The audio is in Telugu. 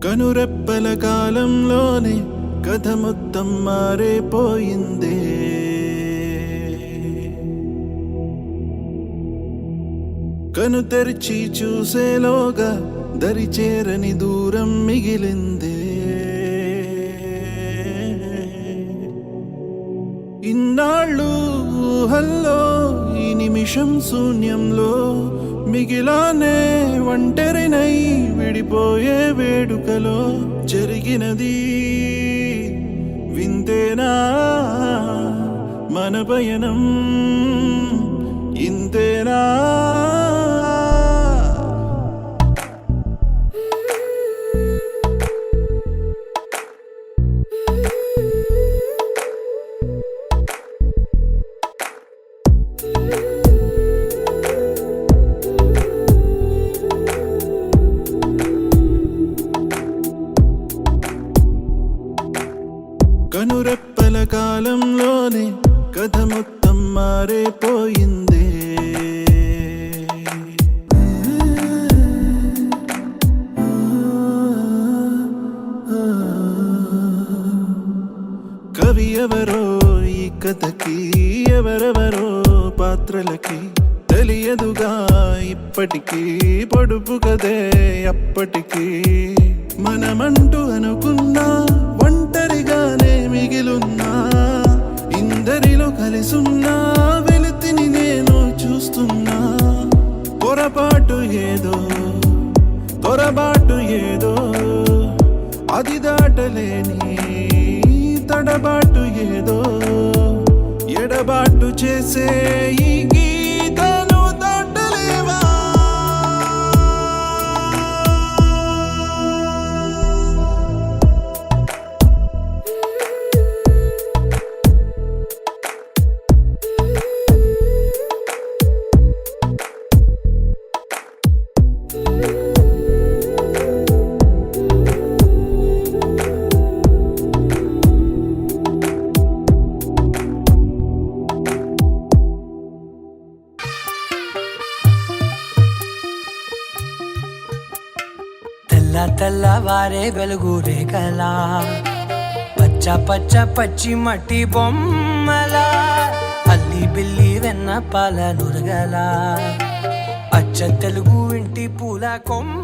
కనురెప్పల కాలంలోనే కథ మొత్తం మారిపోయిందే. కను తెరిచి చూసేలోగా దరిచేరని దూరం మిగిలిందే. ఇన్నాళ్ళు ఊహల్లో ఈ నిమిషం శూన్యంలో మిగిలానే ఒంటరినై విడిపోయే వేడుకలో జరిగినది వింతేనా? మన పయనం ఇంతేనా? కనురెప్పల కాలంలోనే కథ మొత్తం మారిపోయిందే. కవి ఎవరో ఈ కథకి, ఎవరెవరో పాత్రలకి తెలియదుగా ఇప్పటికీ. పొడుపు కదే అప్పటికీ మనమంటూ అనుకున్నా ఒంటరిగానే మిగిలున్నా. ఇందరిలో కలిసున్నా వెలితిని నేను చూస్తున్నా. పొరపాటు ఏదో పొరపాటు ఏదో అది దాటలేని తడబాటు ఏదో ఎడబాటు చేసే ఈ గీతను దాటలేవా? తెల్లవారే వెలుగు రేఖలా, పచ్చ పచ్చ పచ్చి మట్టి బొమ్మలా, అల్లి బిల్లి వెన్న పాల నురగలా, అచ్చ తెలుగు ఇంటి పూల కొమ్మ.